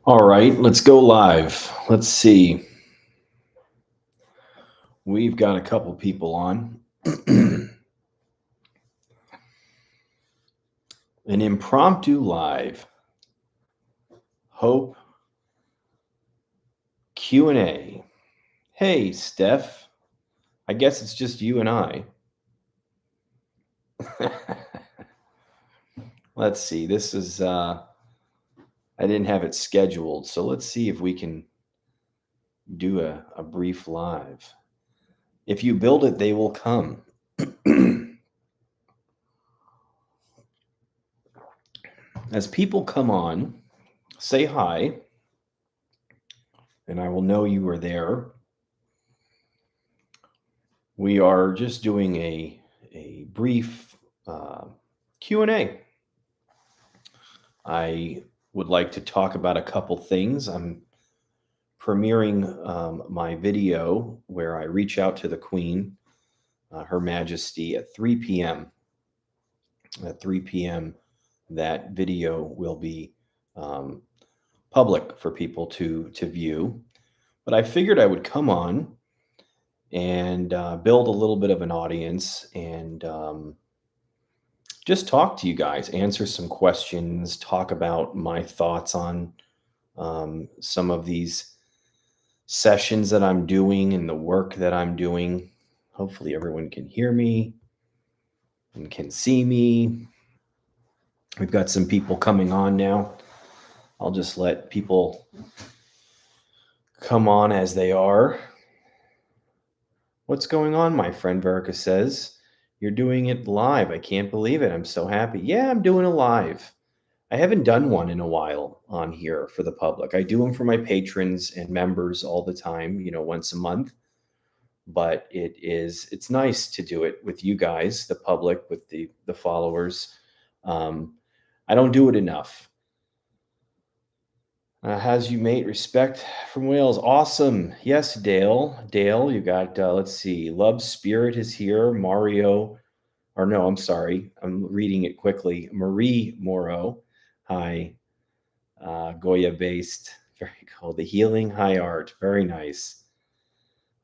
All right, let's go live. Let's see. We've got a couple people on. An impromptu live. Hope Q&A. Hey, Steph. I guess it's just you and I. Let's see. This is I didn't have it scheduled, so let's see if we can do a brief live. If you build it, they will come. As people come on, say hi, and I will know you are there. We are just doing a brief Q&A. I would like to talk about a couple things. I'm premiering my video where I reach out to the Queen, Her Majesty, at 3 p.m. At 3 p.m., that video will be public for people to view. But I figured I would come on and build a little bit of an audience and just talk to you guys, answer some questions, talk about my thoughts on some of these sessions that I'm doing and the work that I'm doing. Hopefully everyone can hear me and can see me. We've got some people coming on now. I'll just let people come on as they are. What's going on, my friend? Verica says, you're doing it live. I can't believe it. I'm so happy. Yeah, I'm doing a live. I haven't done one in a while on here for the public. I do them for my patrons and members all the time, once a month. But it's nice to do it with you guys, the public, with the followers. I don't do it enough. How's you, mate? Respect from Wales. Awesome. Yes, Dale. Dale, you got, let's see. Love Spirit is here. Mario, or no, I'm sorry. I'm reading it quickly. Marie Moro. Hi. Goya based. Very cool. The Healing High Art. Very nice.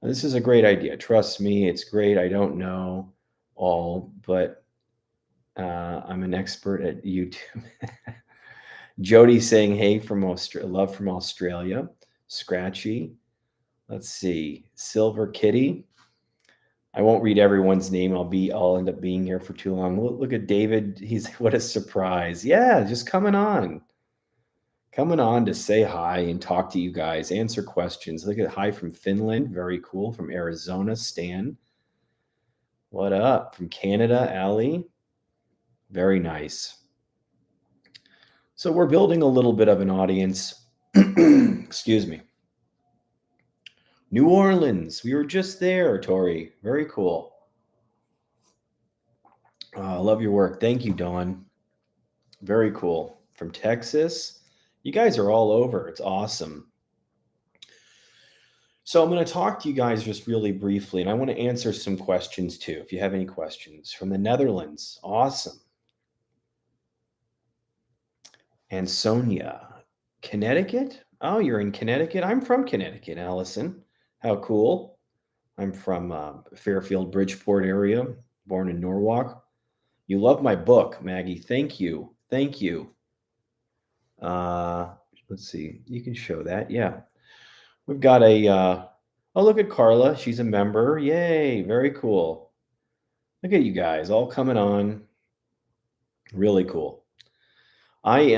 This is a great idea. Trust me, it's great. I don't know all, but I'm an expert at YouTube. Jody saying, hey, from love from Australia. Scratchy. Let's see. Silver Kitty. I won't read everyone's name. I'll end up being here for too long. Look at David. What a surprise. Yeah, just coming on to say hi and talk to you guys, answer questions. Look at hi from Finland. Very cool. From Arizona, Stan. What up? From Canada, Ali. Very nice. So we're building a little bit of an audience. Excuse me. New Orleans. We were just there, Tori. Very cool. Love your work. Thank you, Dawn. Very cool. From Texas. You guys are all over. It's awesome. So I'm going to talk to you guys just really briefly, and I want to answer some questions too, if you have any questions. From the Netherlands. Awesome. And Sonia, Connecticut? Oh, you're in Connecticut? I'm from Connecticut, Allison. How cool. I'm from Fairfield, Bridgeport area, born in Norwalk. You love my book, Maggie. Thank you. Thank you. Let's see. You can show that. Yeah. We've got oh, look at Carla. She's a member. Yay. Very cool. Look at you guys all coming on. Really cool. I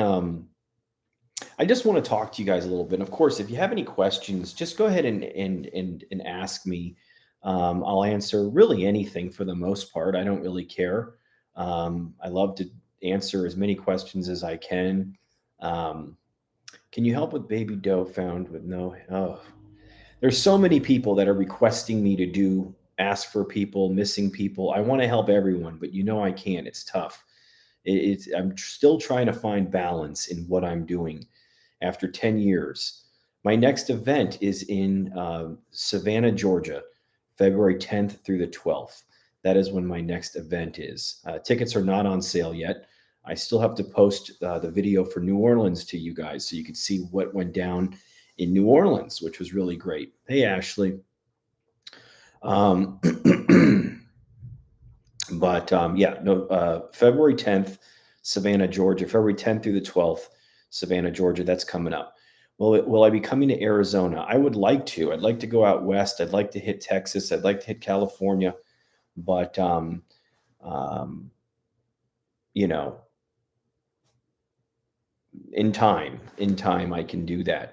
just want to talk to you guys a little bit. And of course, if you have any questions, just go ahead and ask me. I'll answer really anything for the most part. I don't really care. I love to answer as many questions as I can. Can you help with baby doe found with no? Oh, there's so many people that are requesting me to ask for people, missing people. I want to help everyone, but I can't. It's tough. I'm still trying to find balance in what I'm doing after 10 years. My next event is in Savannah, Georgia, February 10th through the 12th. That is when my next event is. Tickets are not on sale yet. I still have to post the video for New Orleans to you guys so you could see what went down in New Orleans, which was really great. Hey, Ashley. Um, but yeah, no, February 10th, Savannah, Georgia, February 10th through the 12th, Savannah, Georgia, that's coming up. Will I be coming to Arizona? I would like to. I'd like to go out west. I'd like to hit Texas. I'd like to hit California. But, um, you know, in time, I can do that.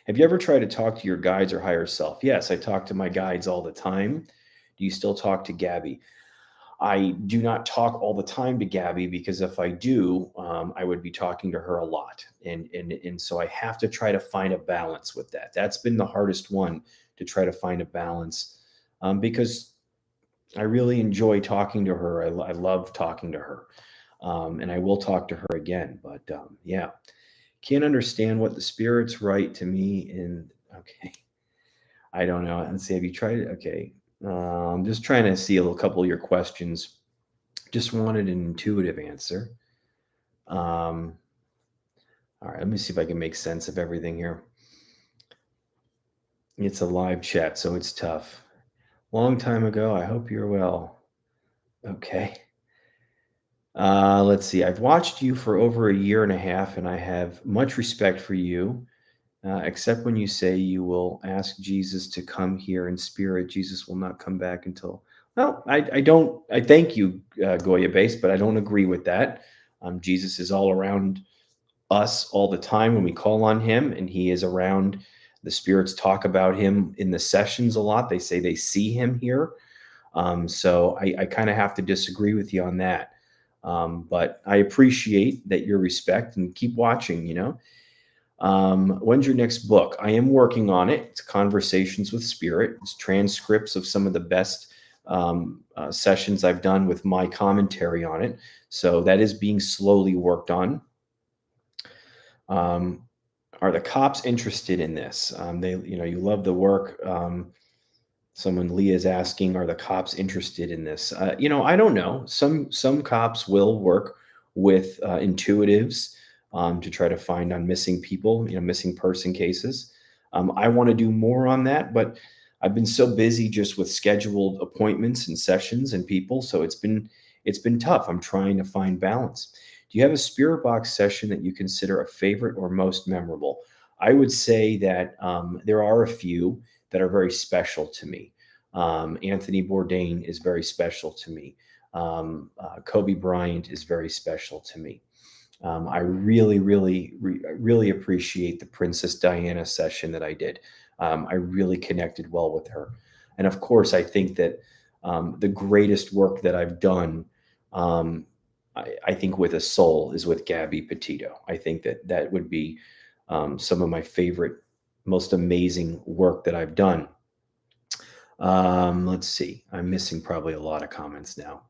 Have you ever tried to talk to your guides or higher self? Yes, I talk to my guides all the time. Do you still talk to Gabby? I do not talk all the time to Gabby because if I do, I would be talking to her a lot, and so I have to try to find a balance with that. That's been the hardest one, to try to find a balance, because I really enjoy talking to her. I love talking to her, and I will talk to her again. But yeah, can't understand what the spirits write to me. And okay, I don't know. Let's see. Have you tried it? Okay. I'm just trying to see a couple of your questions. Just wanted an intuitive answer. All right, let me see if I can make sense of everything here. It's a live chat, so it's tough. Long time ago. I hope you're well. Okay. Let's see. I've watched you for over a year and a half, and I have much respect for you. Except when you say you will ask Jesus to come here in spirit, Jesus will not come back until. Well, I don't. I thank you, Goya Base, but I don't agree with that. Jesus is all around us all the time when we call on him, and he is around. The spirits talk about him in the sessions a lot. They say they see him here. So I kind of have to disagree with you on that. But I appreciate that your respect, and keep watching. When's your next book? I am working on it. It's Conversations with Spirit. It's transcripts of some of the best sessions I've done with my commentary on it. So that is being slowly worked on. Are the cops interested in this? You love the work. Someone, Leah, is asking, are the cops interested in this? I don't know. Some cops will work with intuitives to try to find on missing people, missing person cases. I want to do more on that, but I've been so busy just with scheduled appointments and sessions and people, so it's been tough. I'm trying to find balance. Do you have a spirit box session that you consider a favorite or most memorable? I would say that there are a few that are very special to me. Anthony Bourdain is very special to me. Kobe Bryant is very special to me. I really, really, really appreciate the Princess Diana session that I did. I really connected well with her. And of course, I think that the greatest work that I've done, I think with a soul, is with Gabby Petito. I think that would be some of my favorite, most amazing work that I've done. Let's see. I'm missing probably a lot of comments now.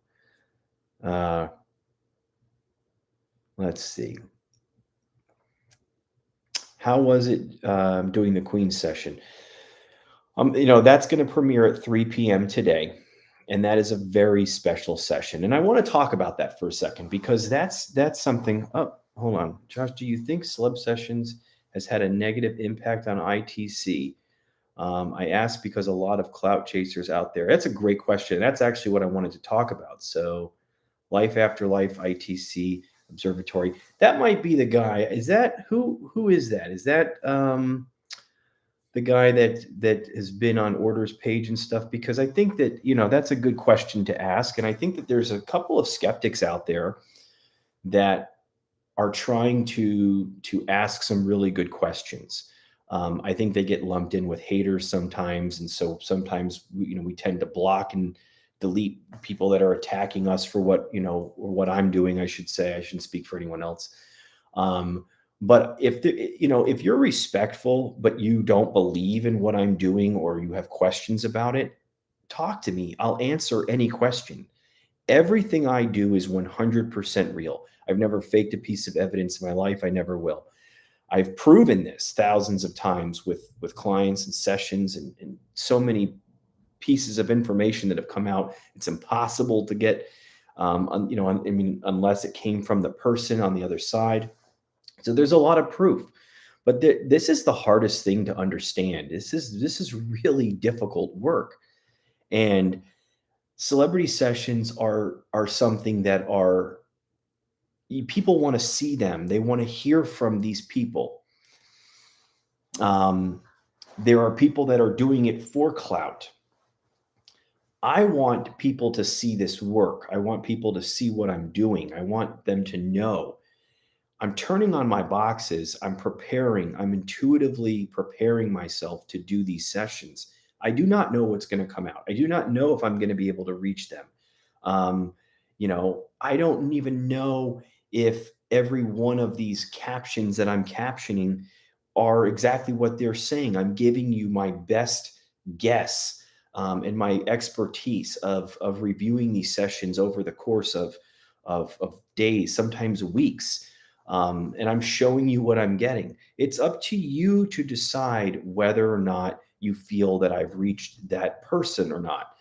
Let's see. How was it doing the Queen session? That's going to premiere at 3 p.m. today, and that is a very special session. And I want to talk about that for a second because that's something. Oh, hold on, Josh. Do you think Celeb Sessions has had a negative impact on ITC? I asked because a lot of clout chasers out there. That's a great question. That's actually what I wanted to talk about. So, Life After Life, ITC Observatory. That might be the guy. Is that who is that? Is that the guy that has been on orders page and stuff? Because I think that that's a good question to ask, and I think that there's a couple of skeptics out there that are trying to ask some really good questions. I think they get lumped in with haters sometimes, and so sometimes we tend to block and delete people that are attacking us for what or what I'm doing. I should say. I shouldn't speak for anyone else. But if you're respectful, but you don't believe in what I'm doing or you have questions about it, talk to me. I'll answer any question. Everything I do is 100% real. I've never faked a piece of evidence in my life. I never will. I've proven this thousands of times with clients and sessions and so many pieces of information that have come out. It's impossible to get I mean, unless it came from the person on the other side. So there's a lot of proof. But this is the hardest thing to understand. This is really difficult work. And celebrity sessions are something that are people want to see them. They want to hear from these people. There are people that are doing it for clout. I want people to see this work. I want people to see what I'm doing. I want them to know I'm turning on my boxes. I'm preparing. I'm intuitively preparing myself to do these sessions. I do not know what's going to come out. I do not know if I'm going to be able to reach them. Um, I don't even know if every one of these captions that I'm captioning are exactly what they're saying. I'm giving you my best guess and my expertise of reviewing these sessions over the course of days, sometimes weeks. And I'm showing you what I'm getting. It's up to you to decide whether or not you feel that I've reached that person or not.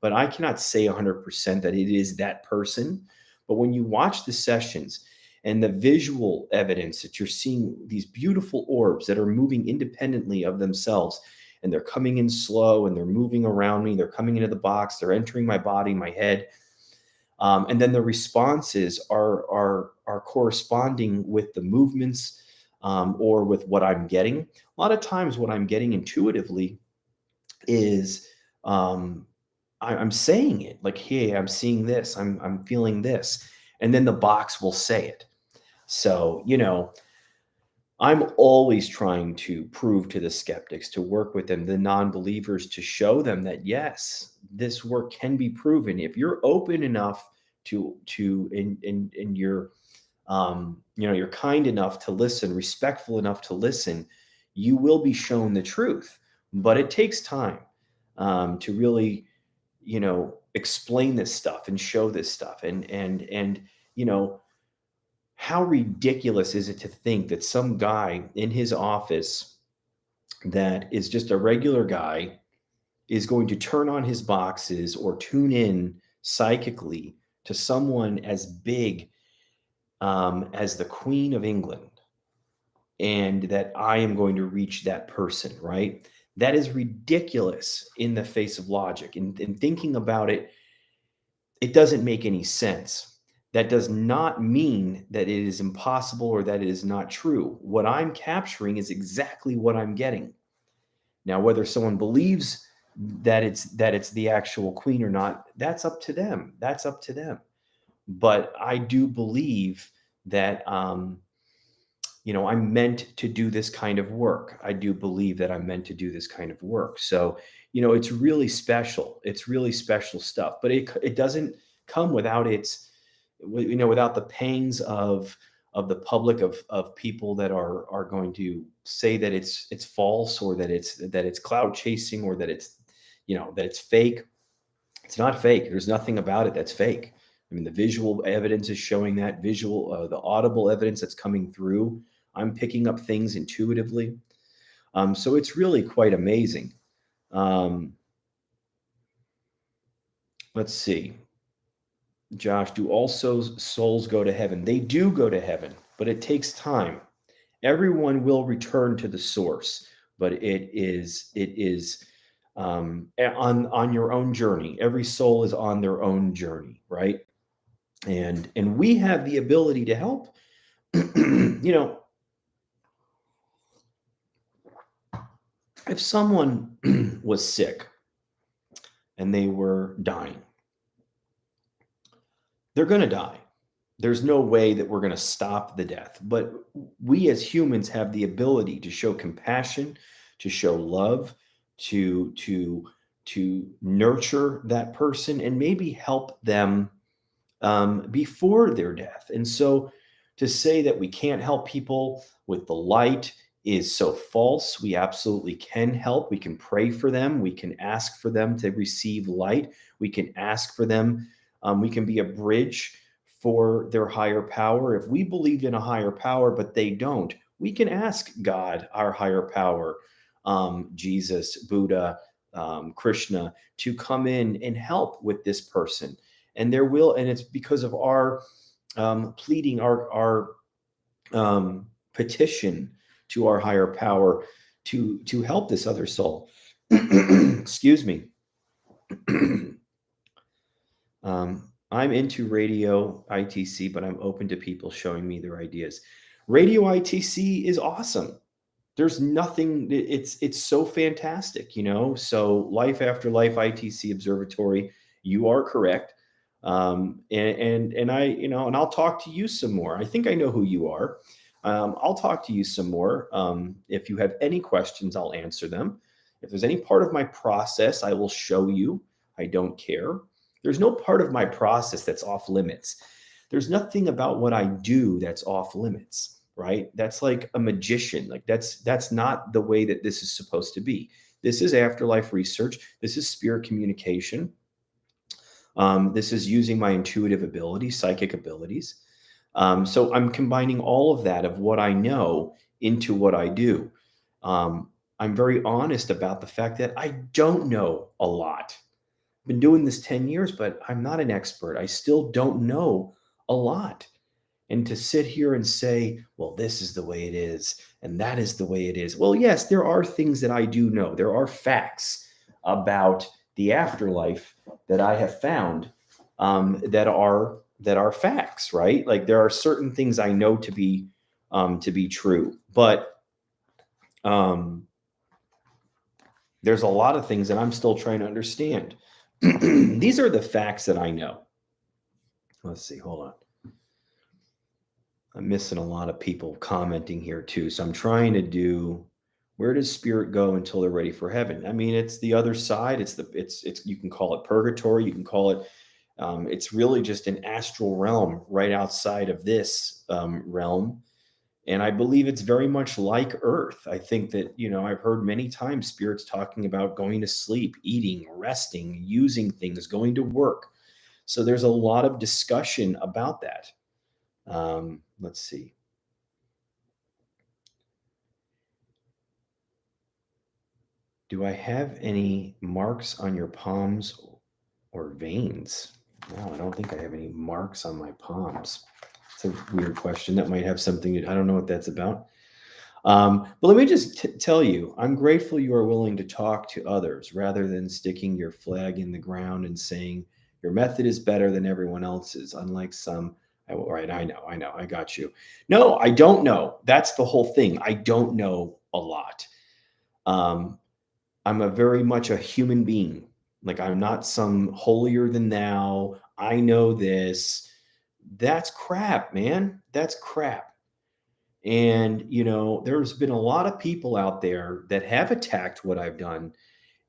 But I cannot say 100% that it is that person. But when you watch the sessions and the visual evidence that you're seeing these beautiful orbs that are moving independently of themselves, and they're coming in slow and they're moving around me, they're coming into the box, they're entering my body, my head, and then the responses are corresponding with the movements or with what I'm getting. A lot of times, what I'm getting intuitively is I'm saying it like, "Hey, I'm seeing this. I'm feeling this," and then the box will say it. So I'm always trying to prove to the skeptics, to work with them, the non-believers, to show them that yes, this work can be proven if you're open enough and you're you're kind enough to listen, respectful enough to listen, you will be shown the truth. But it takes time to really explain this stuff and show this stuff and you know how ridiculous is it to think that some guy in his office that is just a regular guy is going to turn on his boxes or tune in psychically to someone as big as the Queen of England, and that I am going to reach that person, right? That is ridiculous in the face of logic. And thinking about it, it doesn't make any sense. That does not mean that it is impossible or that it is not true. What I'm capturing is exactly what I'm getting. Now, whether someone believes that it's the actual queen or not, that's up to them. That's up to them. But I do believe that I'm meant to do this kind of work. I do believe that I'm meant to do this kind of work. So, it's really special. It's really special stuff. But it doesn't come without without the pangs of the public, of people that are going to say that it's false, or that it's cloud chasing, or that it's fake. It's not fake. There's nothing about it that's fake. I mean, the visual evidence is showing that, the audible evidence that's coming through. I'm picking up things intuitively. So it's really quite amazing. Let's see. Josh, do all souls go to heaven? They do go to heaven, but it takes time. Everyone will return to the source, but it is on your own journey. Every soul is on their own journey, right? And we have the ability to help. If someone was sick and they were dying, they're going to die. There's no way that we're going to stop the death. But we as humans have the ability to show compassion, to show love, to nurture that person and maybe help them before their death. And so to say that we can't help people with the light is so false. We absolutely can help. We can pray for them. We can ask for them to receive light. We can ask for them. We can be a bridge for their higher power. If we believed in a higher power, but they don't, we can ask God, our higher power, Jesus, Buddha, Krishna, to come in and help with this person. and there will, and it's because of our pleading, our petition to our higher power to help this other soul. Excuse me. I'm into radio ITC, but I'm open to people showing me their ideas. Radio ITC is awesome. There's nothing, it's so fantastic, So Life After Life ITC Observatory, you are correct. And I, and I'll talk to you some more. I think I know who you are. I'll talk to you some more. If you have any questions, I'll answer them. If there's any part of my process, I will show you. I don't care. There's no part of my process that's off limits. There's nothing about what I do that's off limits, right? That's like a magician. Like that's not the way that this is supposed to be. This is afterlife research. This is spirit communication. This is using my intuitive abilities, psychic abilities. So I'm combining all of that of what I know into what I do. I'm very honest about the fact that I don't know a lot. I've been doing this 10 years, but I'm not an expert. I still don't know a lot. And to sit here and say, well, this is the way it is, and that is the way it is. Well, yes, there are things that I do know. There are facts about the afterlife that I have found that are facts, right? Like there are certain things I know to be true, but there's a lot of things that I'm still trying to understand. These are the facts that I know. Let's see, hold on. I'm missing a lot of people commenting here too. So I'm trying to do, where does spirit go until they're ready for heaven? I mean, it's the other side. It's you can call it purgatory. You can call it, it's really just an astral realm right outside of this realm. And I believe it's very much like Earth. I think that, I've heard many times spirits talking about going to sleep, eating, resting, using things, going to work. So there's a lot of discussion about that. Let's see. Do I have any marks on your palms or veins? No, I don't think I have any marks on my palms. It's a weird question. That might have something I don't know what that's about. But let me just tell you, I'm grateful you are willing to talk to others rather than sticking your flag in the ground and saying your method is better than everyone else's, unlike some. Right, I know, I got you. No, I don't know. That's the whole thing. I don't know a lot. I'm a very much a human being. Like I'm not some holier than thou. I know this. That's crap, man. That's crap. And, there's been a lot of people out there that have attacked what I've done.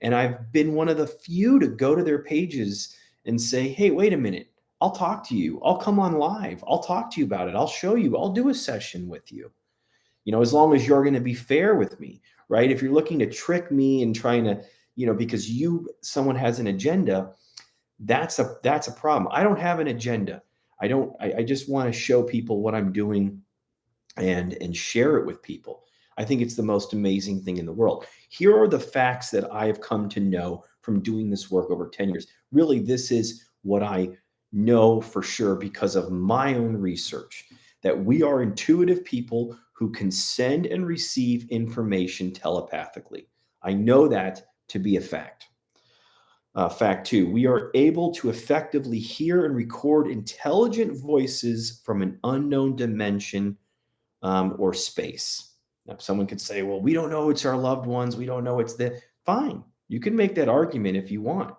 And I've been one of the few to go to their pages and say, hey, wait a minute. I'll talk to you. I'll come on live. I'll talk to you about it. I'll show you. I'll do a session with you. As long as you're going to be fair with me, right? If you're looking to trick me and trying to, because someone has an agenda, that's a problem. I don't have an agenda. I just want to show people what I'm doing and share it with people. I think it's the most amazing thing in the world. Here are the facts that I have come to know from doing this work over 10 years. Really, this is what I know for sure because of my own research, that we are intuitive people who can send and receive information telepathically. I know that to be a fact. Fact two, we are able to effectively hear and record intelligent voices from an unknown dimension or space. Now, someone could say, well, we don't know it's our loved ones. We don't know it's the, fine. You can make that argument if you want.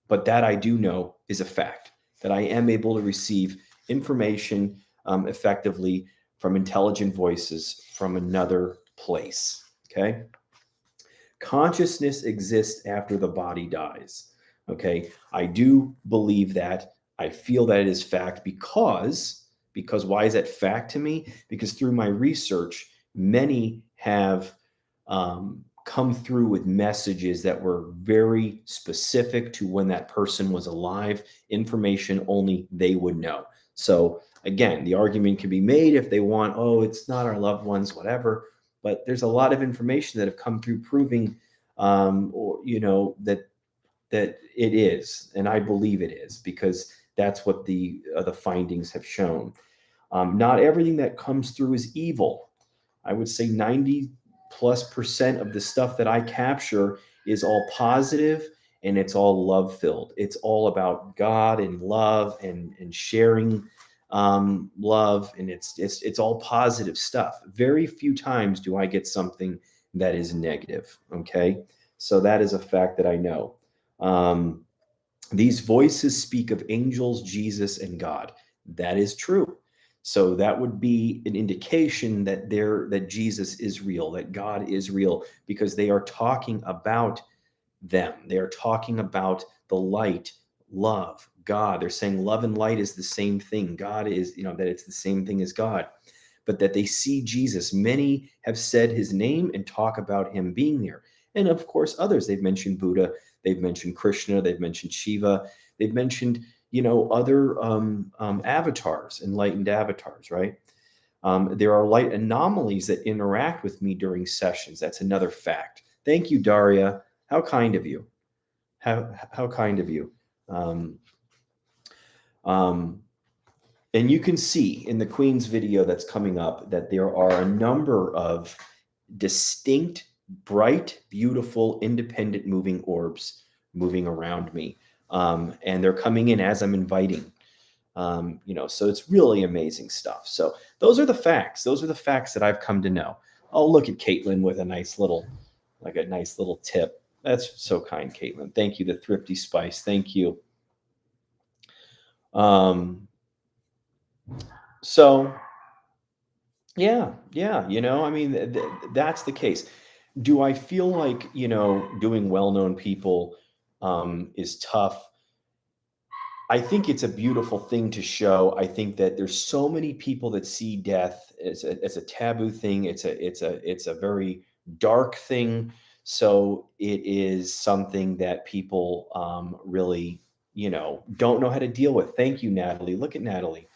But that I do know is a fact, that I am able to receive information effectively from intelligent voices from another place. Okay. Consciousness exists after the body dies. Okay. I do believe that. I feel that it is fact because why is that fact to me? Because through my research, many have come through with messages that were very specific to when that person was alive, information only they would know. So again, the argument can be made if they want, oh, it's not our loved ones, whatever. But there's a lot of information that have come through proving, that it is, and I believe it is, because That's what the findings have shown. Not everything that comes through is evil. I would say 90+% of the stuff that I capture is all positive, and it's all love filled. It's all about God and love and sharing love, and it's all positive stuff. Very few times do I get something that is negative. Okay, so that is a fact that I know. Um, these voices speak of angels, Jesus, and God. That is true. So that would be an indication that that Jesus is real, that God is real, because they are talking about them. They are talking about the light, love, God. They're saying love and light is the same thing. God is, that it's the same thing as God, but that they see Jesus. Many have said his name and talk about him being there. And of course, others, they've mentioned Buddha, they've mentioned Krishna, they've mentioned Shiva, they've mentioned, other avatars, enlightened avatars, right? There are light anomalies that interact with me during sessions. That's another fact. Thank you, Daria. How kind of you. How kind of you. Um, um, and you can see in the Queen's video that's coming up that there are a number of distinct, bright, beautiful, independent moving orbs moving around me. And they're coming in as I'm inviting. So it's really amazing stuff. So those are the facts. Those are the facts that I've come to know. Oh, look at Caitlin with a nice little tip. That's so kind, Caitlin. Thank you. The Thrifty Spice. Thank you. So yeah, I mean, that's the case. Do I feel like, doing well-known people is tough? I think it's a beautiful thing to show. I think that there's so many people that see death as a taboo thing. It's a very dark thing. So it is something that people really, don't know how to deal with. Thank you, Natalie. Look at Natalie.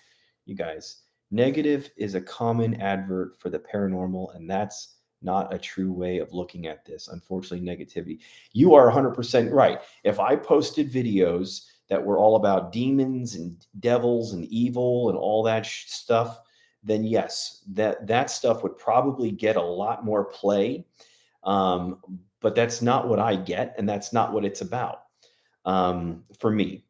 You guys, negative is a common advert for the paranormal, and that's not a true way of looking at this. Unfortunately, negativity. You are 100% right. If I posted videos that were all about demons and devils and evil and all that stuff, then yes, that stuff would probably get a lot more play. But that's not what I get, and that's not what it's about. For me,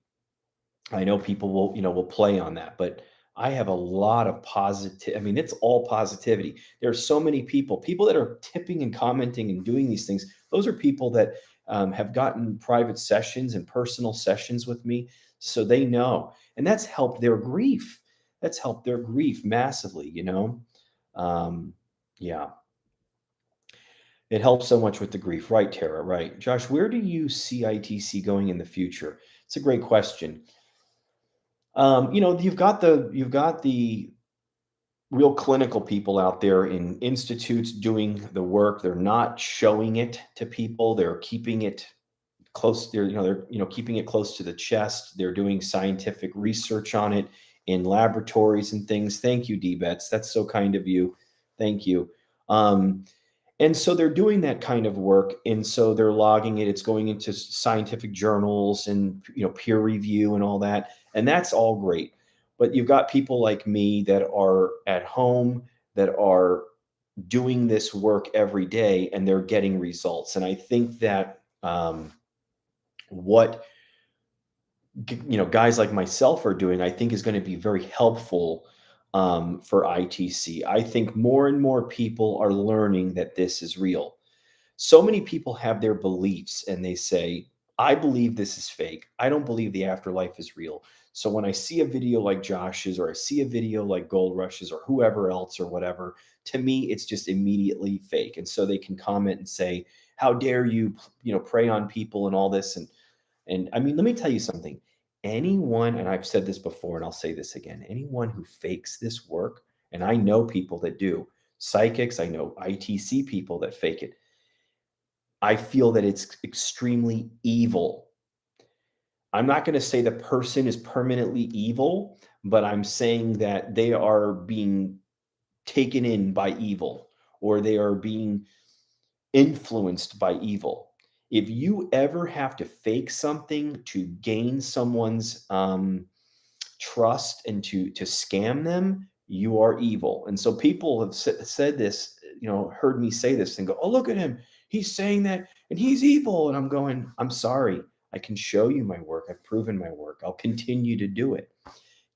I know people will play on that, but I have a lot of positive. I mean, it's all positivity. There are so many people that are tipping and commenting and doing these things. Those are people that have gotten private sessions and personal sessions with me, so they know, and that's helped their grief. That's helped their grief massively. Um, yeah, it helps so much with the grief, right, Tara? Right, Josh. Where do you see ITC going in the future? It's a great question. You've got the real clinical people out there in institutes doing the work. They're not showing it to people. They're keeping it close. They're keeping it close to the chest. They're doing scientific research on it in laboratories and things. Thank you, D-Bets. That's so kind of you. Thank you. And so they're doing that kind of work, and so they're logging it. It's going into scientific journals and peer review and all that, and that's all great. But you've got people like me that are at home that are doing this work every day, and they're getting results. And I think that what guys like myself are doing, I think is going to be very helpful for ITC. I think more and more people are learning that this is real. So many people have their beliefs and they say, I believe this is fake. I don't believe the afterlife is real. So when I see a video like Josh's, or I see a video like Gold Rush's, or whoever else or whatever, to me, it's just immediately fake. And so they can comment and say, how dare you, prey on people and all this. And I mean, let me tell you something. Anyone, and I've said this before and I'll say this again, anyone who fakes this work, and I know people that do, psychics, I know ITC people that fake it, I feel that it's extremely evil. I'm not going to say the person is permanently evil, but I'm saying that they are being taken in by evil, or they are being influenced by evil. If you ever have to fake something to gain someone's trust and to scam them, you are evil. And so people have said this, heard me say this and go, oh, look at him, he's saying that and he's evil. And I'm going, I'm sorry, I can show you my work, I've proven my work, I'll continue to do it.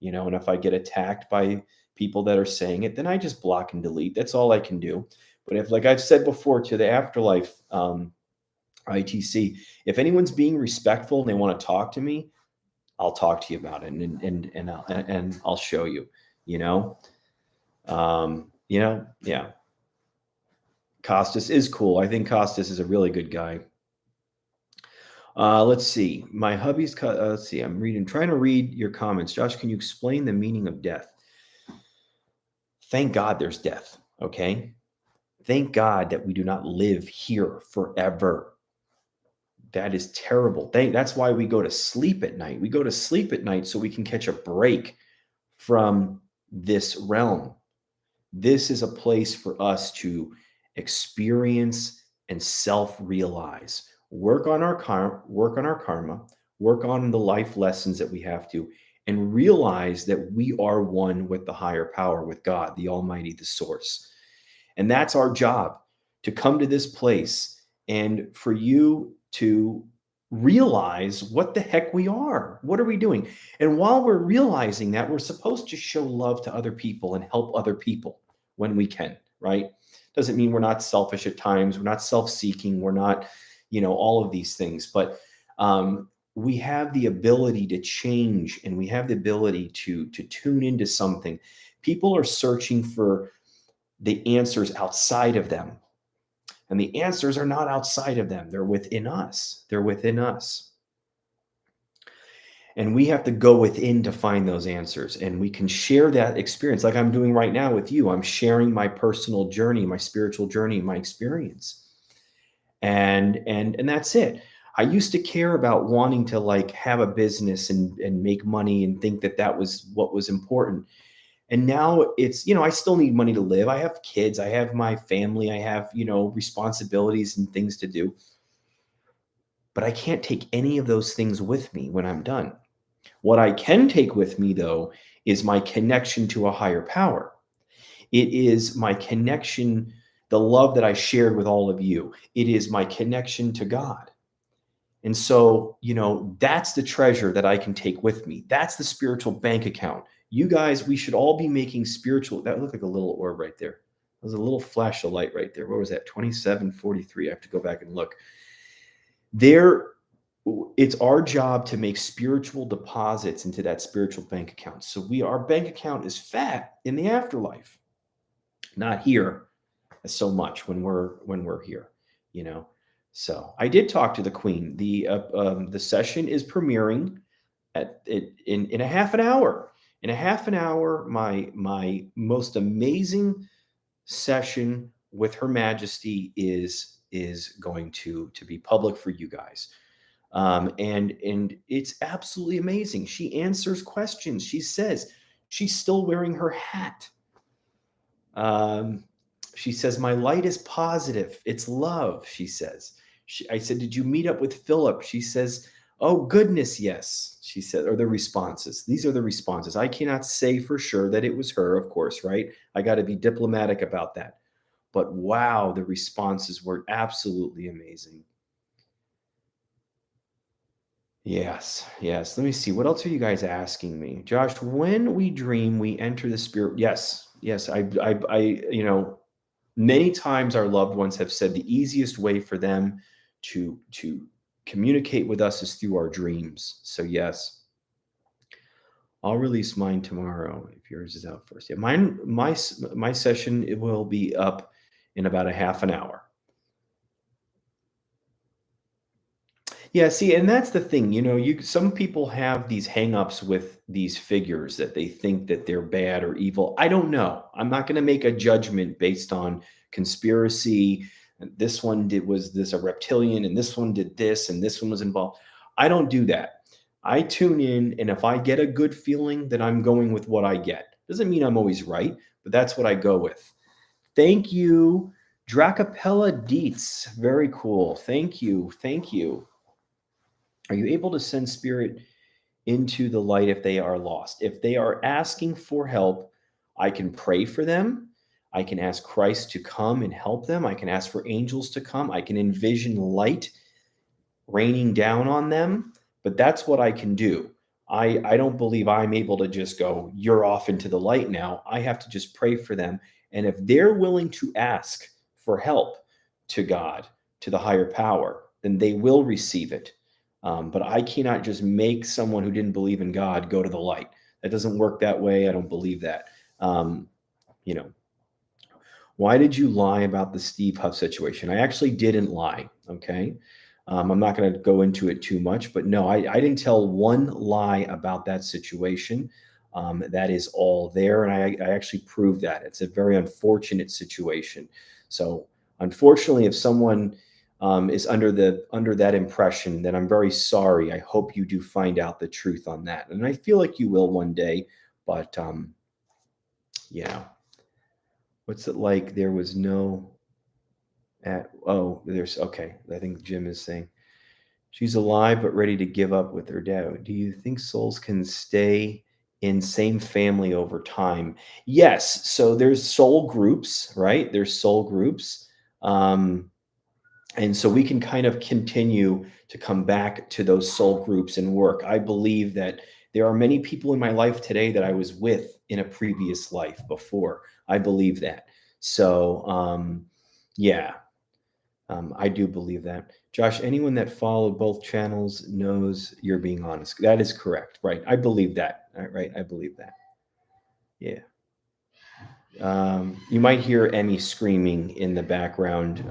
And if I get attacked by people that are saying it, then I just block and delete. That's all I can do. But if, like I've said before to the afterlife ITC, if anyone's being respectful and they want to talk to me, I'll talk to you about it, and I'll show you. Yeah. Costas is cool. I think Costas is a really good guy. Let's see. My hubby's. Let's see. Trying to read your comments. Josh, can you explain the meaning of death? Thank God there's death. Okay. Thank God that we do not live here forever. That is terrible. That's why we go to sleep at night. We go to sleep at night so we can catch a break from this realm. This is a place for us to experience and self-realize. Work on our karma, work on the life lessons that we have to, and realize that we are one with the higher power, with God, the Almighty, the Source. And that's our job, to come to this place and for you to realize what the heck we are. What are we doing? And while we're realizing that, we're supposed to show love to other people and help other people when we can, right? Doesn't mean we're not selfish at times. We're not self-seeking. We're not, all of these things. But we have the ability to change, and we have the ability to tune into something. People are searching for the answers outside of them. And the answers are not outside of them. They're within us. They're within us. And we have to go within to find those answers. And we can share that experience like I'm doing right now with you. I'm sharing my personal journey, my spiritual journey, my experience. And that's it. I used to care about wanting to like have a business and make money and think that was what was important. And now it's, I still need money to live. I have kids, I have my family, I have, responsibilities and things to do. But I can't take any of those things with me when I'm done. What I can take with me, though, is my connection to a higher power. It is my connection, the love that I shared with all of you. It is my connection to God. And so, that's the treasure that I can take with me. That's the spiritual bank account. You guys, we should all be making spiritual. That looked like a little orb right there. There's a little flash of light right there. What was that? 2743. I have to go back and look. It's our job to make spiritual deposits into that spiritual bank account. So our bank account is fat in the afterlife, not here so much when we're here, So I did talk to the Queen. The session is premiering in a half an hour. In a half an hour, my most amazing session with Her Majesty is going to be public for you guys. And it's absolutely amazing. She answers questions. She says she's still wearing her hat. She says, my light is positive. It's love, she says. I said, did you meet up with Philip? She says, oh, goodness, yes, she said, or the responses. These are the responses. I cannot say for sure that it was her, of course, right? I got to be diplomatic about that. But wow, the responses were absolutely amazing. Yes. Let me see. What else are you guys asking me? Josh, when we dream, we enter the spirit. Yes. I many times our loved ones have said the easiest way for them to communicate with us is through our dreams. So yes, I'll release mine tomorrow if yours is out first. Yeah, my session, it will be up in about a half an hour. Yeah, see, and that's the thing, some people have these hangups with these figures that they think that they're bad or evil. I don't know. I'm not going to make a judgment based on conspiracy. And this one was this a reptilian, and this one did this, and this one was involved. I don't do that. I tune in, and if I get a good feeling, then I'm going with what I get. Doesn't mean I'm always right, but that's what I go with. Thank you, Dracapella Dietz. Very cool. Thank you. Are you able to send spirit into the light if they are lost. If they are asking for help, I can pray for them. I can ask Christ to come and help them. I can ask for angels to come. I can envision light raining down on them, but that's what I can do. I don't believe I'm able to just go, you're off into the light now. I have to just pray for them. And if they're willing to ask for help to God, to the higher power, then they will receive it. But I cannot just make someone who didn't believe in God go to the light. That doesn't work that way. I don't believe that. You know, why did you lie about the Steve Huff situation? I actually didn't lie. Okay. I'm not going to go into it too much, but no, I didn't tell one lie about that situation. That is all there. And I actually proved that. It's a very unfortunate situation. So, unfortunately, if someone is under that impression, then I'm very sorry. I hope you do find out the truth on that. And I feel like you will one day. But, yeah. What's it like? There was no there's okay. I think Jim is saying she's alive but ready to give up with her dad. Do you think souls can stay in same family over time? Yes. So there's soul groups, right? There's soul groups. And so we can kind of continue to come back to those soul groups and work. I believe that there are many people in my life today that I was with in a previous life before. I believe that. So, yeah, I do believe that. Josh, anyone that followed both channels knows you're being honest. That is correct. Right. I believe that. Right. I believe that. Yeah. You might hear Emmy screaming in the background.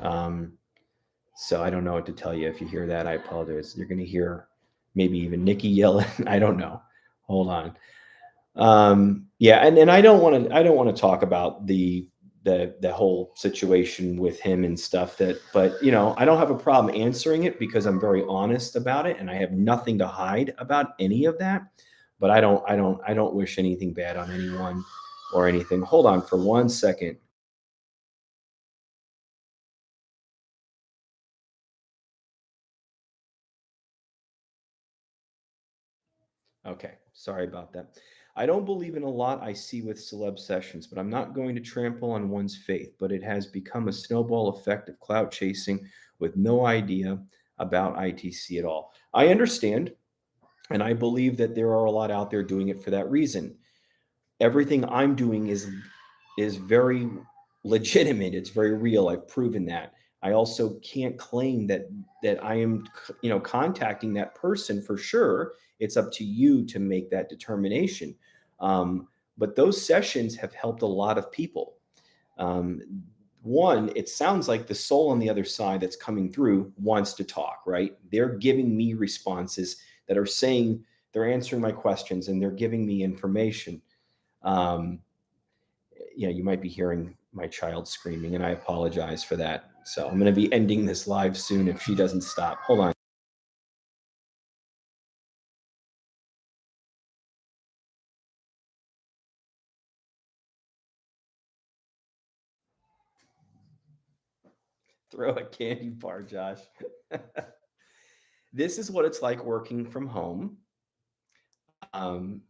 So I don't know what to tell you. If you hear that, I apologize. You're going to hear maybe even Nikki yelling. I don't know. Hold on. Yeah, and I don't want to talk about the whole situation with him and stuff, but I don't have a problem answering it because I'm very honest about it and I have nothing to hide about any of that. But I don't wish anything bad on anyone or anything. Hold on for 1 second. Okay, sorry about that. I don't believe in a lot I see with celeb sessions, but I'm not going to trample on one's faith. But it has become a snowball effect of clout chasing with no idea about ITC at all. I understand, and I believe that there are a lot out there doing it for that reason. Everything I'm doing is very legitimate. It's very real. I've proven that. I also can't claim that I am, contacting that person for sure. It's up to you to make that determination. But those sessions have helped a lot of people. One, it sounds like the soul on the other side that's coming through wants to talk, right? They're giving me responses that are saying they're answering my questions and they're giving me information. Um, you might be hearing my child screaming, and I apologize for that. So I'm going to be ending this live soon if she doesn't stop. Hold on. Throw a candy bar, Josh. This is what it's like working from home.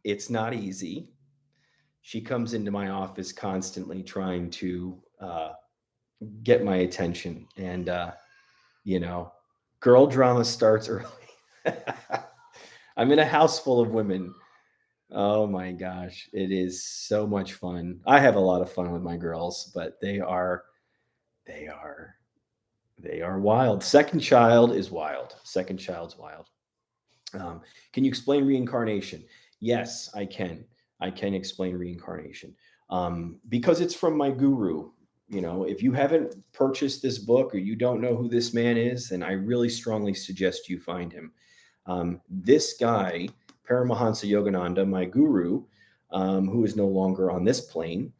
It's not easy. She comes into my office constantly trying to get my attention. And, girl drama starts early. I'm in a house full of women. Oh my gosh, it is so much fun. I have a lot of fun with my girls, but they are they are wild. Second child is wild. Second child's wild. Can you explain reincarnation? Yes, I can. I can explain reincarnation because it's from my guru. If you haven't purchased this book or you don't know who this man is, then I really strongly suggest you find him. This guy, Paramahansa Yogananda, my guru, who is no longer on this plane,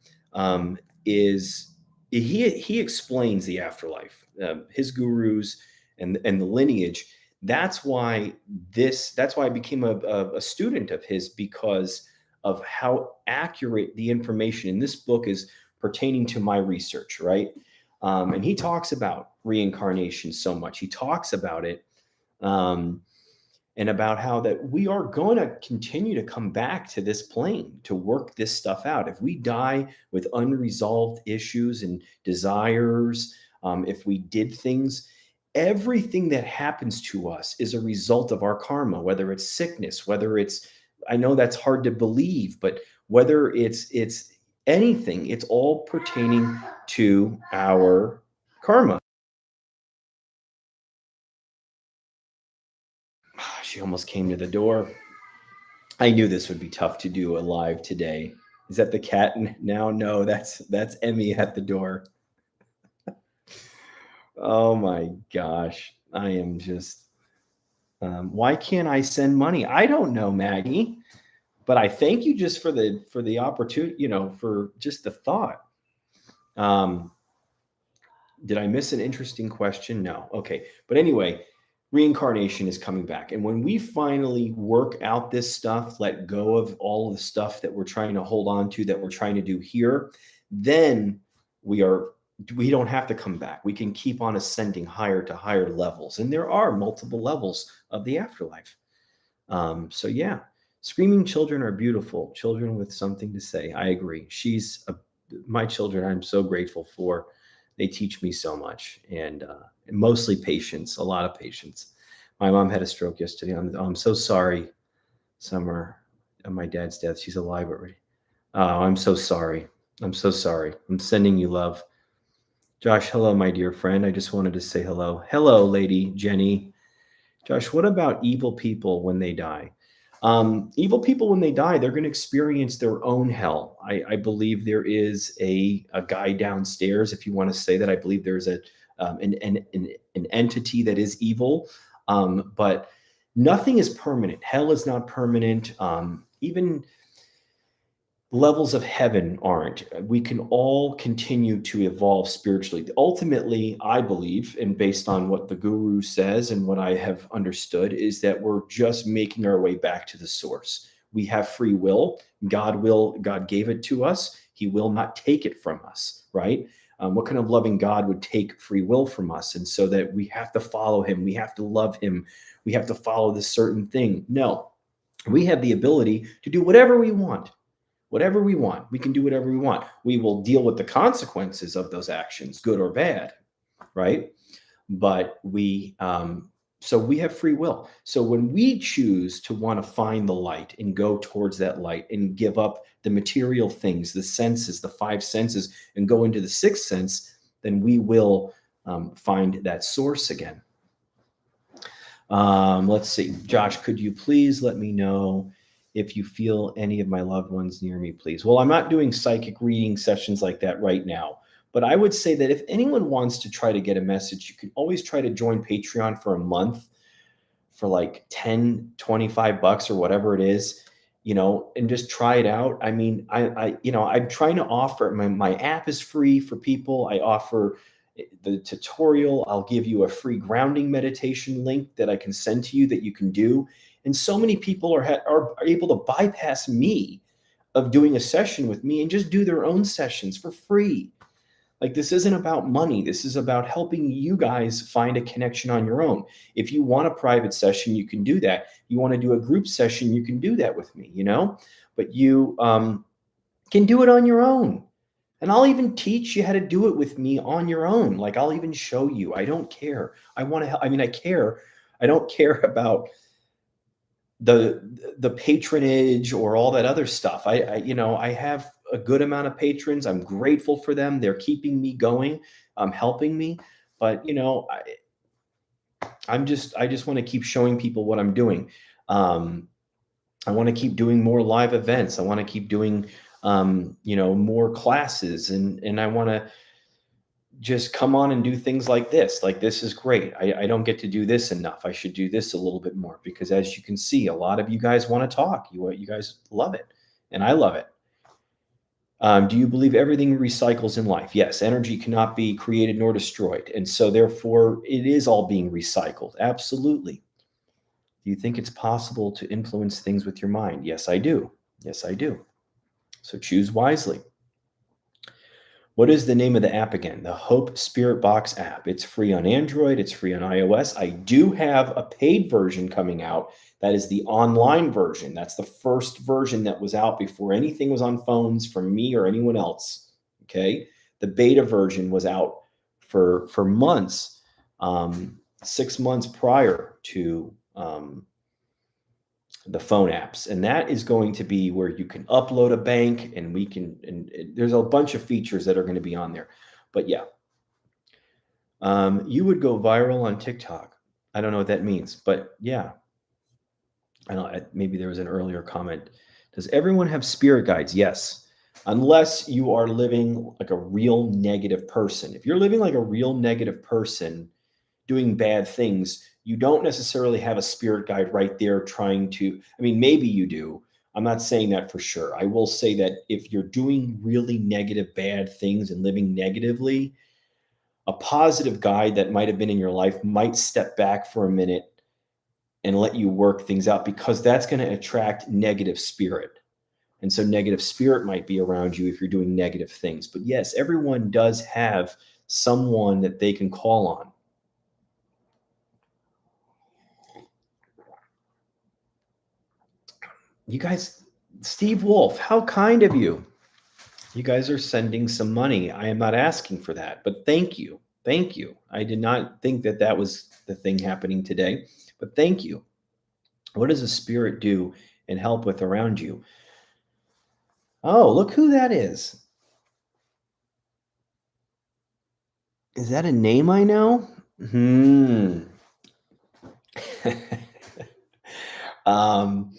is he explains the afterlife. His gurus and the lineage. That's why I became a student of his, because of how accurate the information in this book is pertaining to my research, right? And he talks about reincarnation so much. He talks about it. and about how that we are going to continue to come back to this plane to work this stuff out. If we die with unresolved issues and desires, if we did things, everything that happens to us is a result of our karma, whether it's sickness, whether it's, I know that's hard to believe, but whether it's anything, it's all pertaining to our karma. She almost came to the door. I knew this would be tough to do live today. Is that the cat now? No, that's Emmy at the door. Oh my gosh. I am just why can't I send money? I don't know, Maggie, but I thank you just for the opportunity, for just the thought. Did I miss an interesting question? No. Okay. But anyway, reincarnation is coming back. And when we finally work out this stuff, let go of all of the stuff that we're trying to hold on to, that we're trying to do here, then we don't have to come back. We can keep on ascending higher to higher levels. And there are multiple levels of the afterlife. So yeah, screaming children are beautiful. Children with something to say. I agree. My children, I'm so grateful for. They teach me so much, and mostly patience, a lot of patience. My mom had a stroke yesterday. I'm so sorry, Summer, my dad's death. She's alive already. Oh, I'm so sorry. I'm so sorry. I'm sending you love. Josh, hello, my dear friend. I just wanted to say hello. Hello, lady Jenny. Josh, what about evil people when they die? Evil people, when they die, they're going to experience their own hell. I believe there is a guy downstairs, if you want to say that. I believe there's an entity that is evil, but nothing is permanent. Hell is not permanent. Even levels of heaven aren't. We can all continue to evolve spiritually. Ultimately, I believe, and based on what the guru says and what I have understood, is that we're just making our way back to the source. We have free will. God gave it to us. He will not take it from us, right? What kind of loving God would take free will from us? And so that we have to follow him. We have to love him. We have to follow this certain thing. No, we have the ability to do whatever we want. Whatever we want, we can do whatever we want. We will deal with the consequences of those actions, good or bad, right? But so we have free will. So when we choose to want to find the light and go towards that light and give up the material things, the senses, the five senses, and go into the sixth sense, then we will find that source again. Let's see. Josh, could you please let me know if you feel any of my loved ones near me, please? Well, I'm not doing psychic reading sessions like that right now, but I would say that if anyone wants to try to get a message, you can always try to join Patreon for a month for like 10, 25 bucks or whatever it is, and just try it out. I mean, I'm trying to offer, my app is free for people. I offer the tutorial. I'll give you a free grounding meditation link that I can send to you that you can do. And so many people are able to bypass me of doing a session with me and just do their own sessions for free. Like, this isn't about money. This is about helping you guys find a connection on your own. If you want a private session, you can do that. You want to do a group session, you can do that with me, but you can do it on your own. And I'll even teach you how to do it with me on your own. Like, I'll even show you. I don't care. I want to help. I mean, I care. I don't care about the patronage or all that other stuff. I have a good amount of patrons. I'm grateful for them. They're keeping me going, helping me. But I just want to keep showing people what I'm doing. I want to keep doing more live events. I want to keep doing more classes, and I want to just come on and do things like this. Like, this is great. I don't get to do this enough. I should do this a little bit more, because as you can see, a lot of you guys want to talk. You guys love it, and I love it. Do you believe everything recycles in life? Yes, energy cannot be created nor destroyed, and so therefore it is all being recycled. Absolutely. Do you think it's possible to influence things with your mind? Yes, I do. Yes, I do. So choose wisely. What is the name of the app again? The Hope Spirit Box app. It's free on Android. It's free on iOS. I do have a paid version coming out. That is the online version. That's the first version that was out before anything was on phones from me or anyone else. Okay. The beta version was out for months, 6 months prior to the phone apps, and that is going to be where you can upload a bank, and we can, and there's a bunch of features that are going to be on there. But yeah, you would go viral on TikTok. I don't know what that means, but yeah, I don't. Maybe there was an earlier comment. Does everyone have spirit guides? Yes, unless you are living like a real negative person. If you're living like a real negative person, doing bad things, you don't necessarily have a spirit guide right there trying to, I mean, maybe you do. I'm not saying that for sure. I will say that if you're doing really negative, bad things and living negatively, a positive guide that might have been in your life might step back for a minute and let you work things out, because that's going to attract negative spirit. And so negative spirit might be around you if you're doing negative things. But yes, everyone does have someone that they can call on. You guys, Steve Wolf, how kind of you. You guys are sending some money. I am not asking for that, but thank you. Thank you. I did not think that that was the thing happening today, but thank you. What does a spirit do and help with around you? Oh, look who that is. Is that a name I know? um,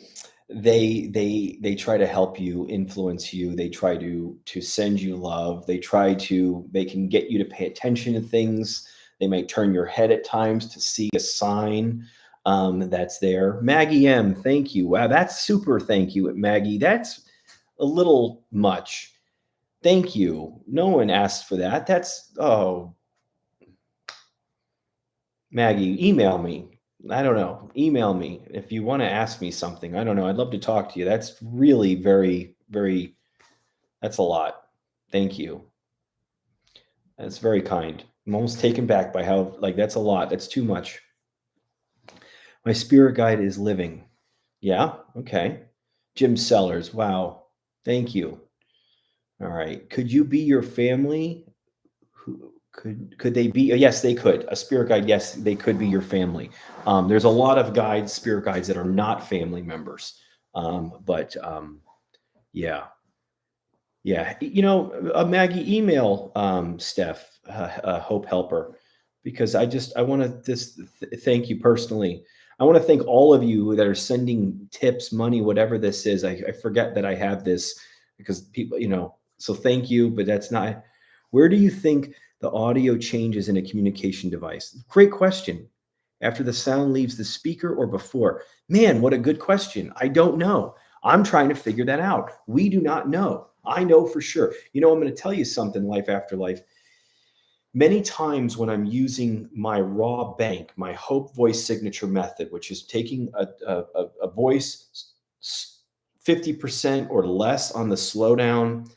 they try to help you, influence you. They try to send you love. They can get you to pay attention to things. They might turn your head at times to see a sign that's there. Maggie M, thank you. Wow, that's super. Thank you, Maggie. That's a little much. Thank you. No one asked for that. Maggie, email me. I don't know. Email me if you want to ask me something. I don't know. I'd love to talk to you. That's really very, very, that's a lot. Thank you. That's very kind. I'm almost taken back by how, like, that's a lot. That's too much. My spirit guide is living. Yeah. Okay. Jim Sellers. Wow. Thank you. All right. Could you be your family? Who could they be? Yes, they could. A spirit guide, yes, they could be your family. There's a lot of guides, spirit guides, that are not family members. But yeah, yeah. Maggie, email Steph, Hope Helper, because I want to thank you personally. I want to thank all of you that are sending tips, money, whatever this is. I forget that I have this because people, so thank you, but that's not. Where do you think the audio changes in a communication device? Great question. After the sound leaves the speaker or before? Man, what a good question. I don't know. I'm trying to figure that out. We do not know. I know for sure. I'm going to tell you something, life after life. Many times when I'm using my raw bank, my H.O.P.E voice signature method, which is taking a voice 50% or less on the slowdown,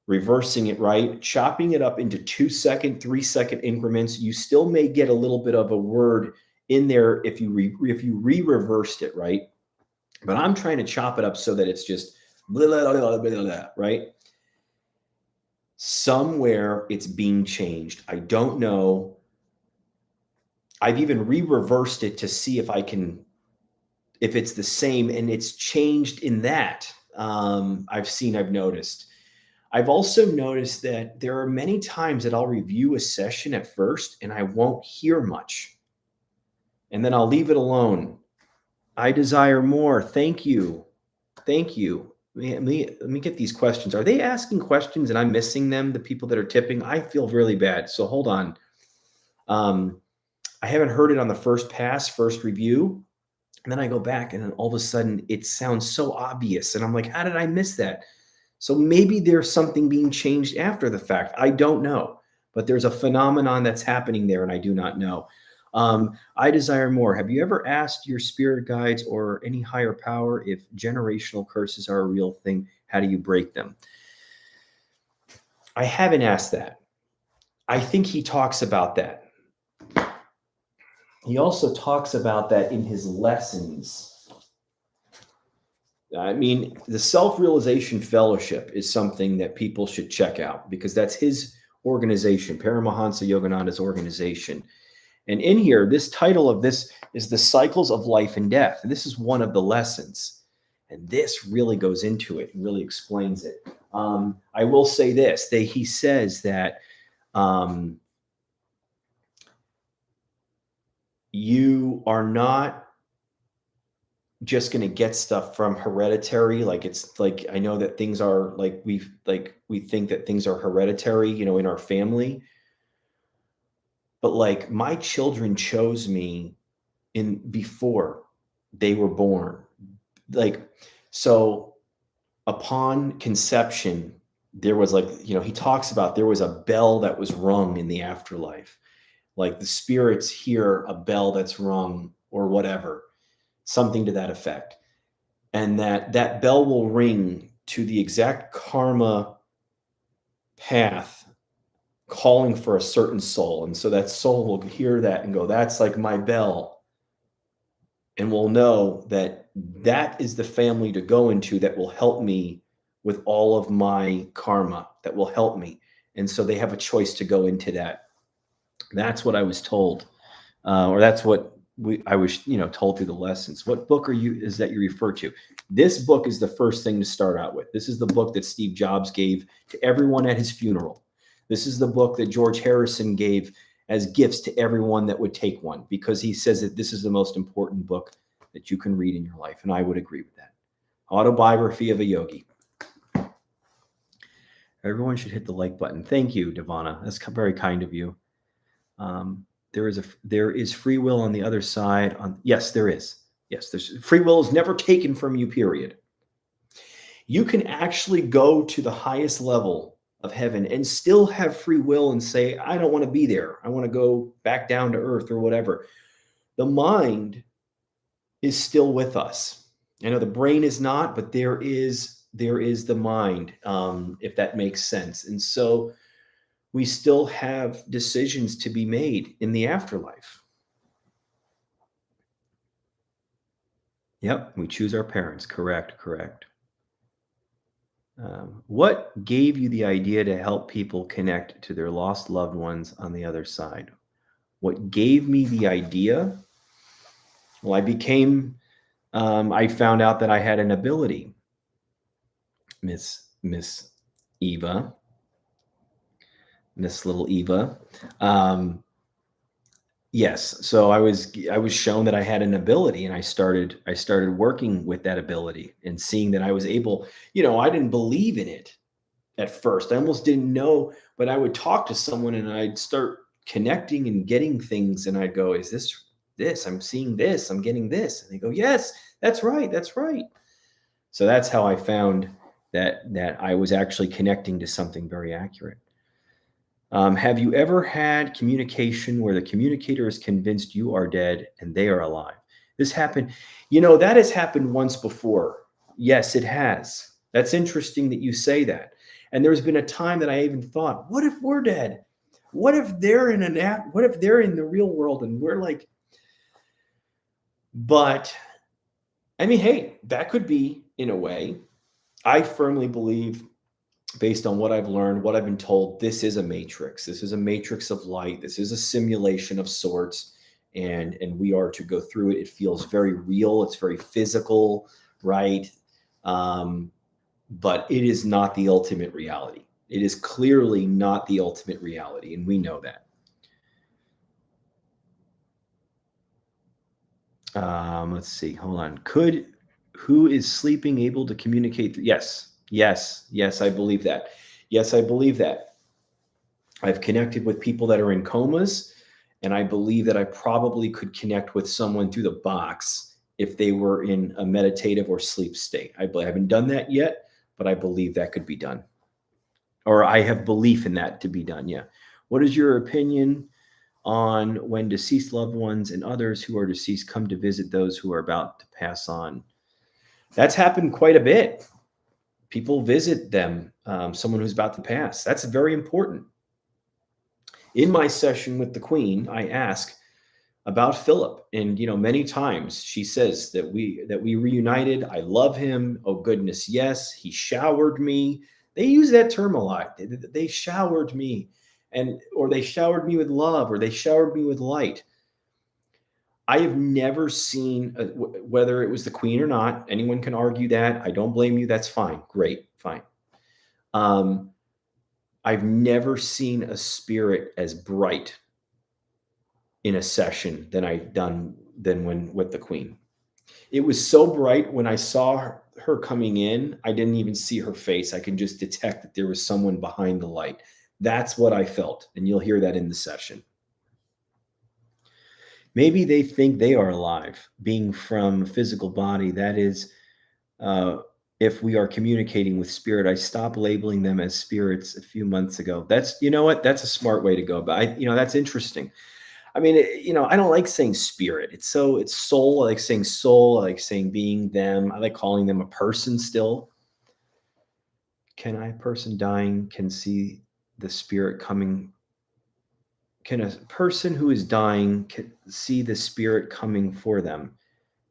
reversing it, right, chopping it up into 2-second, 3-second increments, you still may get a little bit of a word in there if you re-reversed it, right? But I'm trying to chop it up so that it's just blah, blah, blah, blah, blah, right? Somewhere it's being changed. I don't know. I've even re-reversed it to see if it's the same, and it's changed in that. I've noticed. I've also noticed that there are many times that I'll review a session at first and I won't hear much. And then I'll leave it alone. I desire more. Thank you. Thank you. Let me get these questions. Are they asking questions and I'm missing them? The people that are tipping, I feel really bad. So hold on. I haven't heard it on the first pass, first review. And then I go back and then all of a sudden it sounds so obvious. And I'm like, how did I miss that? So maybe there's something being changed after the fact. I don't know, but there's a phenomenon that's happening there and I do not know. I desire more. Have you ever asked your spirit guides or any higher power if generational curses are a real thing? How do you break them? I haven't asked that. I think he talks about that. He also talks about that in his lessons. I mean, the Self-Realization Fellowship is something that people should check out because that's his organization, Paramahansa Yogananda's organization. And in here, this title of this is The Cycles of Life and Death. And this is one of the lessons. And this really goes into it and really explains it. I will say this, he says that you are not just going to get stuff from hereditary. Like it's like, I know that things are like, we think that things are hereditary, you know, in our family. But like my children chose me in before they were born. Like, so upon conception, there was like, you know, he talks about there was a bell that was rung in the afterlife. Like the spirits hear a bell that's rung or whatever, something to that effect. And that bell will ring to the exact karma path calling for a certain soul. And so that soul will hear that and go, that's like my bell. And we'll know that that is the family to go into that will help me with all of my karma, that will help me. And so they have a choice to go into that. That's what I was told, or that's what I was, you know, told through the lessons. What book is that you refer to? This book is the first thing to start out with. This is the book that Steve Jobs gave to everyone at his funeral. This is the book that George Harrison gave as gifts to everyone that would take one, because he says that this is the most important book that you can read in your life. And I would agree with that. Autobiography of a Yogi. Everyone should hit the like button. Thank you, Devana. That's very kind of you. There is free will on the other side. Yes, there is. Yes, there's free will is never taken from you, period. You can actually go to the highest level of heaven and still have free will and say, I don't want to be there. I want to go back down to earth or whatever. The mind is still with us. I know the brain is not, but there is the mind, if that makes sense. And so we still have decisions to be made in the afterlife. Yep, we choose our parents. Correct. What gave you the idea to help people connect to their lost loved ones on the other side? What gave me the idea? Well, I found out that I had an ability, Miss Eva, Miss Little Eva. Yes, so I was shown that I had an ability, and I started working with that ability and seeing that I was able. You know, I didn't believe in it at first. I almost didn't know, but I would talk to someone and I'd start connecting and getting things, and I'd go, "Is this? I'm seeing this. I'm getting this." And they go, "Yes, that's right. That's right." So that's how I found that I was actually connecting to something very accurate. Have you ever had communication where the communicator is convinced you are dead and they are alive? This happened, you know, that has happened once before. Yes, it has. That's interesting that you say that. And there's been a time that I even thought, what if we're dead? What if they're in what if they're in the real world and we're like, but I mean, hey, that could be in a way. I firmly believe, based on what I've learned, what I've been told, this is a matrix. This is a matrix of light. This is a simulation of sorts, and we are to go through it. It feels very real. It's very physical, right? But it is not the ultimate reality. It is clearly not the ultimate reality, and we know that. Let's see. Hold on. Who is sleeping able to communicate? Yes. I believe that. Yes, I believe that. I've connected with people that are in comas, and I believe that I probably could connect with someone through the box if they were in a meditative or sleep state. I haven't done that yet, but I believe that could be done. Or I have belief in that to be done. Yeah. What is your opinion on when deceased loved ones and others who are deceased come to visit those who are about to pass on? That's happened quite a bit. People visit them. someone who's about to pass. That's very important. In my session with the Queen, I ask about Philip, and many times she says that we reunited. I love him. Oh goodness, yes, he showered me. They use that term a lot. They showered me, or they showered me with love, or they showered me with light. I have never seen, whether it was the Queen or not. Anyone can argue that. I don't blame you. That's fine. Great, fine. I've never seen a spirit as bright in a session than when with the Queen. It was so bright when I saw her coming in, I didn't even see her face. I could just detect that there was someone behind the light. That's what I felt, and you'll hear that in the session. Maybe they think they are alive, being from a physical body. That is, if we are communicating with spirit. I stopped labeling them as spirits a few months ago. That's, what? That's a smart way to go. But that's interesting. I mean, I don't like saying spirit. It's soul. I like saying soul. I like saying being them. I like calling them a person still. Can a person dying can see the spirit coming? Can a person who is dying see the spirit coming for them?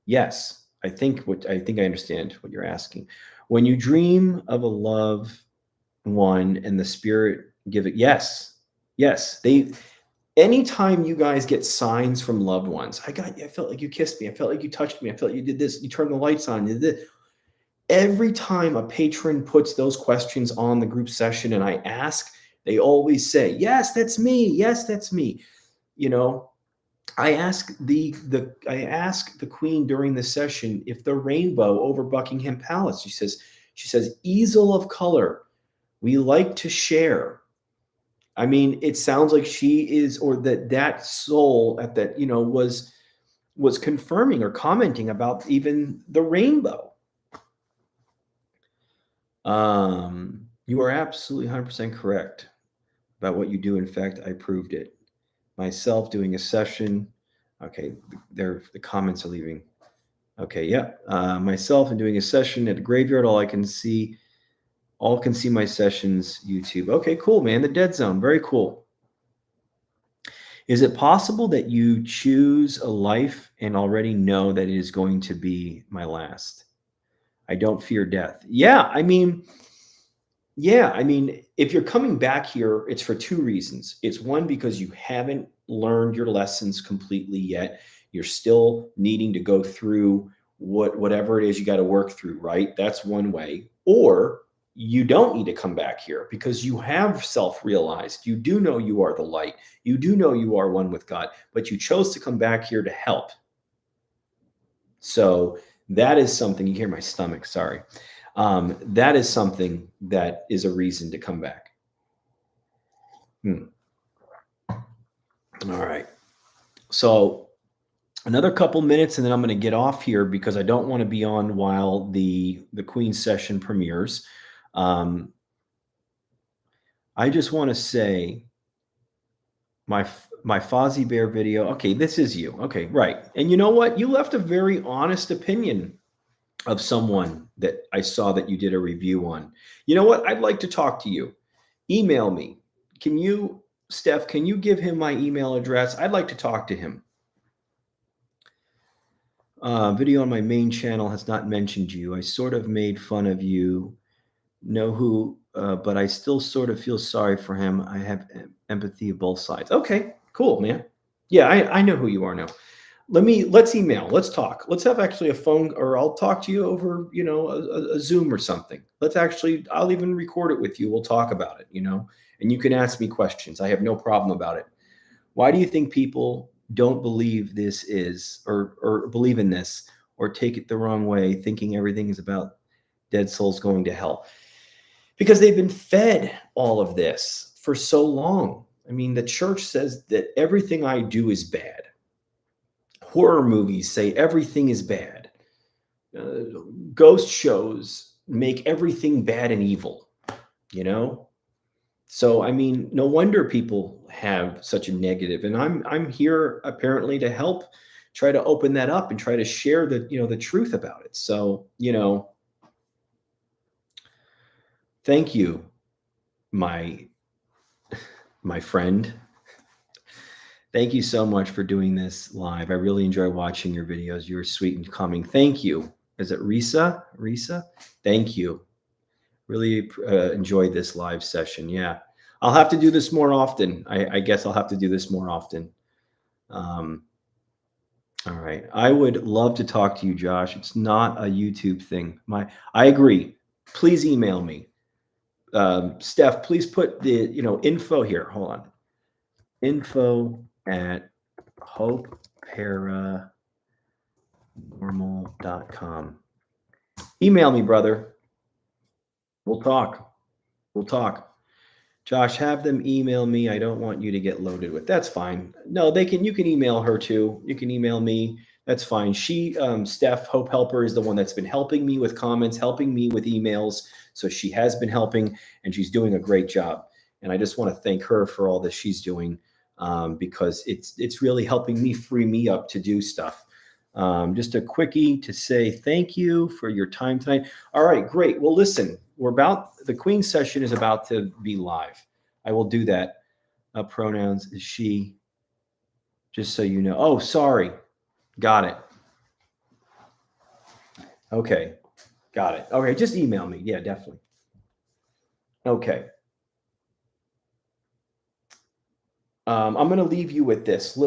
Yes. I think I understand what you're asking. When you dream of a loved one and the spirit give it, yes. Anytime you guys get signs from loved ones, I felt like you kissed me. I felt like you touched me. I felt like you did this. You turned the lights on. You did this. Every time a patron puts those questions on the group session and I ask, they always say, yes, that's me. Yes, that's me. I ask the Queen during the session if the rainbow over Buckingham Palace. She says, easel of color. We like to share. I mean, it sounds like she is, or that soul at that, was confirming or commenting about even the rainbow. You are absolutely 100% correct about what you do. In fact, I proved it myself doing a session. Okay, the comments are leaving. Okay, yeah, myself and doing a session at the graveyard. All can see my sessions YouTube. Okay, cool, man. The dead zone, very cool. Is it possible that you choose a life and already know that it is going to be my last? I don't fear death. Yeah, I mean, if you're coming back here, it's for two reasons. It's one, because you haven't learned your lessons completely yet. You're still needing to go through whatever it is you got to work through, right? That's one way. Or you don't need to come back here because you have self-realized. You do know you are the light. You do know you are one with God, but you chose to come back here to help. So that is something. You hear my stomach, sorry. That is something that is a reason to come back. All right. So another couple minutes and then I'm going to get off here because I don't want to be on while the Queen session premieres. I just want to say my Fozzie Bear video. Okay, this is you. Okay, right. And you know what? You left a very honest opinion of someone that I saw that you did a review on. You know what? I'd like to talk to you. Email me. Steph, can you give him my email address? I'd like to talk to him. Video on my main channel has not mentioned you. I sort of made fun of you. Know who, but I still sort of feel sorry for him. I have empathy of both sides. Okay, cool, man. Yeah, I know who you are now. Let's email. Let's talk. Let's have actually a phone, or I'll talk to you over, a Zoom or something. I'll even record it with you. We'll talk about it, and you can ask me questions. I have no problem about it. Why do you think people don't believe this is, or believe in this, or take it the wrong way, thinking everything is about dead souls going to hell? Because they've been fed all of this for so long. I mean, the church says that everything I do is bad. Horror movies say everything is bad. Ghost shows make everything bad and evil, So, I mean, no wonder people have such a negative. And I'm here apparently to help try to open that up and try to share the truth about it. So, Thank you, my friend. Thank you so much for doing this live. I really enjoy watching your videos. You're sweet and calming. Thank you. Is it Risa? Risa? Thank you. Really enjoyed this live session. Yeah. I'll have to do this more often. I guess I'll have to do this more often. Um, all right. I would love to talk to you, Josh. It's not a YouTube thing. I agree. Please email me. Steph, please put the info here. Hold on. Info at HOPEparanormal.com. Email me, brother. We'll talk. We'll talk. Josh, have them email me. I don't want you to get loaded with. That's fine. No, you can email her too. You can email me. That's fine. Steph, Hope Helper, is the one that's been helping me with comments, helping me with emails. So she has been helping, and she's doing a great job. And I just want to thank her for all that she's doing, because it's really helping me free me up to do stuff. Just a quickie to say thank you for your time tonight. All right, great. Well, listen, the Queen session is about to be live. I will do that. Pronouns is she, just so you know. Oh, sorry. Got it. Okay. Got it. Okay, just email me. Yeah, definitely. Okay. I'm going to leave you with this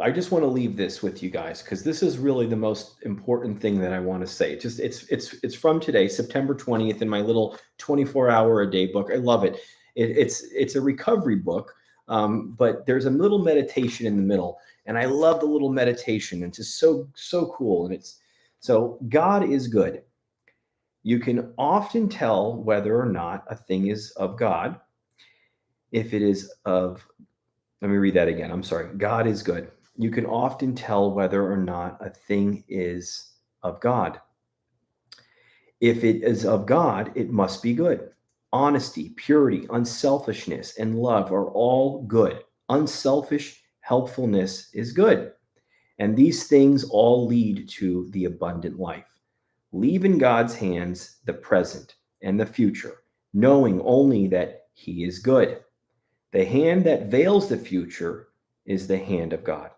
I just want to leave this with you guys, because this is really the most important thing that I want to say. It's from today, September 20th, in my little 24-hour-a-day book. I love it. It's a recovery book, but there's a little meditation in the middle, and I love the little meditation. It's just so cool. And so God is good. You can often tell whether or not a thing is of God if it is of Let me read that again. I'm sorry. God is good. You can often tell whether or not a thing is of God. If it is of God, it must be good. Honesty, purity, unselfishness, and love are all good. Unselfish helpfulness is good. And these things all lead to the abundant life. Leave in God's hands the present and the future, knowing only that He is good. The hand that veils the future is the hand of God.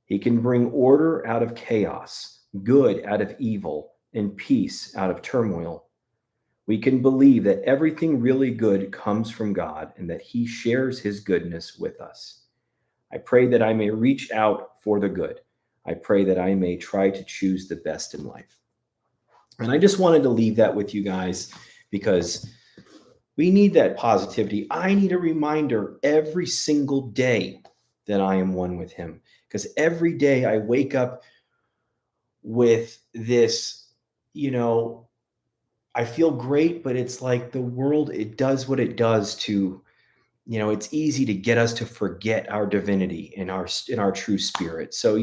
He can bring order out of chaos, good out of evil, and peace out of turmoil. We can believe that everything really good comes from God and that He shares His goodness with us. I pray that I may reach out for the good. I pray that I may try to choose the best in life. And I just wanted to leave that with you guys, because we need that positivity. I need a reminder every single day that I am one with Him, because every day I wake up with this, I feel great, but it's like the world, it does what it does to, it's easy to get us to forget our divinity in our true spirit. So,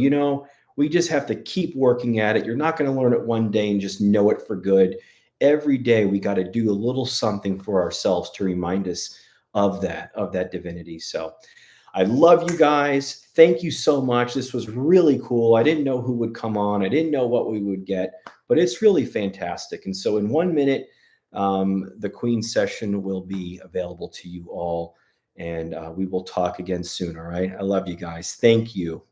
we just have to keep working at it. You're not going to learn it one day and just know it for good. Every day we got to do a little something for ourselves to remind us of that divinity. So I love you guys. Thank you so much. This was really cool. I didn't know who would come on. I didn't know what we would get, but it's really fantastic. And so in 1 minute, the Queen session will be available to you all, and we will talk again soon. All right. I love you guys. Thank you.